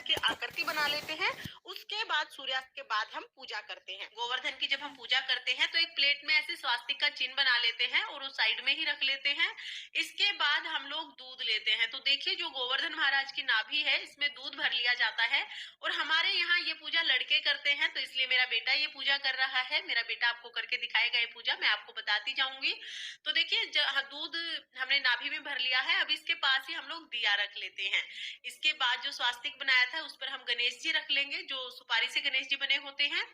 की आकृति बना लेते हैं। उसके बाद सूर्यास्त के बाद हम पूजा करते हैं। गोवर्धन की जब हम पूजा करते हैं तो एक प्लेट में ऐसे स्वास्तिक का चिन्ह बना लेते हैं और उस साइड में ही रख लेते हैं। इसके बाद हम लोग दूध लेते हैं। तो देखिए जो गोवर्धन महाराज की नाभि है इसमें दूध भर लिया जाता है। और हमारे यहाँ ये पूजा लड़के करते हैं तो इसलिए मेरा बेटा ये पूजा कर रहा है। मेरा बेटा आपको करके दिखाएगा ये पूजा, मैं आपको बताती जाऊंगी। तो देखिए दूध हमने नाभि में भर लिया है। अब इसके पास ही हम लोग दिया रख लेते हैं। इसके बाद जो स्वास्तिक बनाया था उस पर हम गणेश जी रख लेंगे, जो सुपारी से गणेश जी बने होते हैं।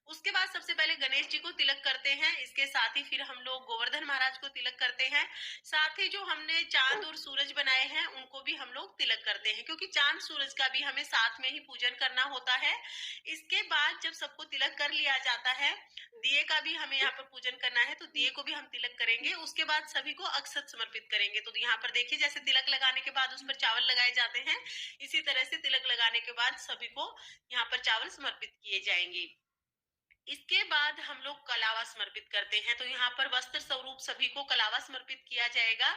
उसके बाद सबसे पहले गणेश जी को तिलक करते हैं। इसके साथ ही फिर हम लोग गोवर्धन महाराज को तिलक करते हैं। साथ ही जो हमने चांद और सूरज बनाए हैं उनको भी हम लोग तिलक करते हैं, क्योंकि चांद सूरज का भी हमें साथ में ही पूजन करना होता है। इसके बाद जब सबको तिलक कर लिया जाता है, दिए का भी हमें यहाँ पर पूजन करना है, तो दिए को भी हम तिलक करेंगे। उसके बाद सभी को अक्षत समर्पित करेंगे। तो यहाँ पर देखिए जैसे तिलक लगाने के बाद उस पर चावल लगाए जाते हैं, इसी तरह से तिलक लगाने के बाद सभी को यहाँ पर चावल समर्पित किए जाएंगे। इसके बाद हम लोग कलावा समर्पित करते हैं। तो यहाँ पर वस्त्र स्वरूप सभी को कलावा समर्पित किया जाएगा।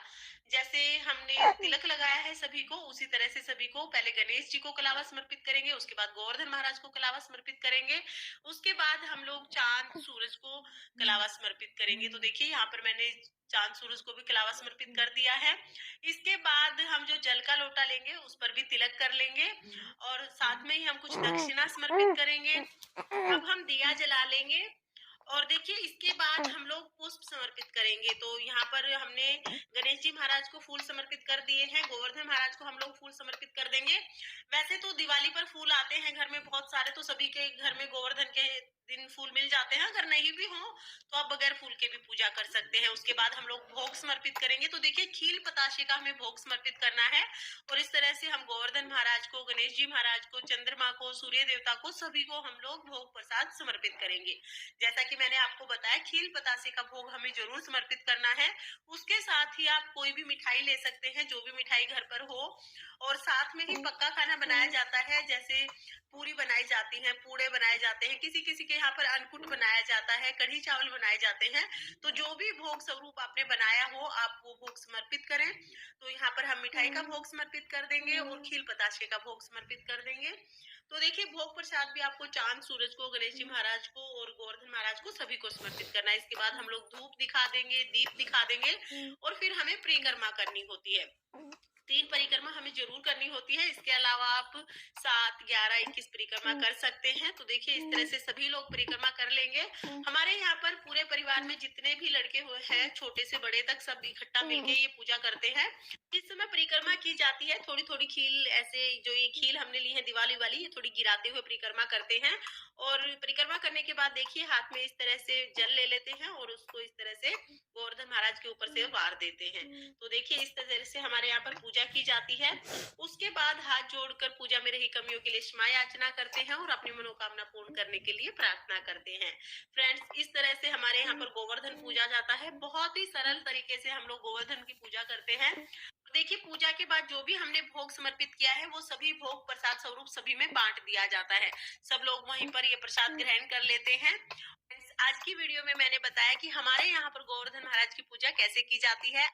जैसे हमने तिलक लगाया है सभी को, उसी तरह से सभी को पहले गणेश जी को कलावा समर्पित करेंगे, उसके बाद गोवर्धन महाराज को कलावा समर्पित करेंगे, उसके बाद हम लोग चांद सूरज को कलावा समर्पित करेंगे। तो देखिए यहाँ पर मैंने चांद सूरज को भी कलावा समर्पित कर दिया है। इसके बाद हम जो जल का लोटा लेंगे उस पर भी तिलक कर लेंगे और साथ में ही हम कुछ दक्षिणा समर्पित करेंगे। अब हम दिया जला लेंगे और देखिए इसके बाद हम लोग पुष्प समर्पित करेंगे। तो यहाँ पर हमने गणेश जी महाराज को फूल समर्पित कर दिए हैं, गोवर्धन महाराज को हम लोग फूल समर्पित कर देंगे। वैसे तो दिवाली पर फूल आते हैं घर में बहुत सारे, तो सभी के घर में गोवर्धन के दिन फूल मिल जाते हैं। अगर नहीं भी हो तो आप बगैर फूल के भी पूजा कर सकते हैं। उसके बाद हम लोग भोग समर्पित करेंगे। तो देखिए खील पताशे का हमें भोग समर्पित करना है और इस तरह से हम गोवर्धन महाराज को, गणेश जी महाराज को, चंद्रमा को, सूर्य देवता को, सभी को हम लोग भोग प्रसाद समर्पित करेंगे। जैसा कि मैंने आपको बताया खील पतासे का भोग हमें जरूर समर्पित करना है। उसके साथ ही आप कोई भी मिठाई ले सकते हैं, जो भी मिठाई घर पर हो। और साथ में ही पक्का खाना बनाया जाता है, जैसे पूरी बनाई जाती है, पूड़े बनाए जाते हैं, किसी किसी के यहाँ पर अन्नकूट बनाया जाता है, कढ़ी चावल बनाए जाते हैं। तो जो भी भोग स्वरूप आपने बनाया हो आप वो भोग समर्पित करें। तो यहाँ पर हम मिठाई का भोग समर्पित कर देंगे और खील पताशे का भोग समर्पित कर देंगे। तो देखिए भोग प्रसाद भी आपको चांद सूरज को, गणेश जी महाराज को और गोवर्धन महाराज को सभी को समर्पित करना है। इसके बाद हम लोग धूप दिखा देंगे, दीप दिखा देंगे और फिर हमें परिक्रमा करनी होती है। 3 परिक्रमा हमें जरूर करनी होती है। इसके अलावा आप 7, 11, 21 परिक्रमा कर सकते हैं। तो देखिए इस तरह से सभी लोग परिक्रमा कर लेंगे। हमारे यहाँ पर पूरे परिवार में जितने भी लड़के हुए हैं, छोटे से बड़े तक, सब इकट्ठा मिलके ये पूजा करते हैं। इस समय परिक्रमा की जाती है। थोड़ी थोड़ी खील, ऐसे जो ये खील हमने ली है दिवाली वाली, ये थोड़ी गिराते हुए परिक्रमा करते हैं। और परिक्रमा करने के बाद देखिए हाथ में इस तरह से जल ले लेते हैं और उसको इस तरह से गोवर्धन महाराज के ऊपर से वार देते हैं। तो देखिए इस तरह से हमारे यहाँ पर पूजा की जाती है। उसके बाद हाथ जोड़कर पूजा में रही कमियों के लिए क्षमा याचना करते हैं और अपनी मनोकामना पूर्ण करने के लिए प्रार्थना करते हैं। फ्रेंड्स, इस तरह से हमारे यहाँ पर गोवर्धन पूजा जाता है। बहुत ही सरल तरीके से हम लोग गोवर्धन की पूजा करते हैं। देखिए पूजा के बाद जो भी हमने भोग समर्पित किया है वो सभी भोग प्रसाद स्वरूप सभी में बांट दिया जाता है। सब लोग वहीं पर ये प्रसाद ग्रहण कर लेते हैं। आज की वीडियो में मैंने बताया कि हमारे यहाँ पर गोवर्धन महाराज की पूजा कैसे की जाती है।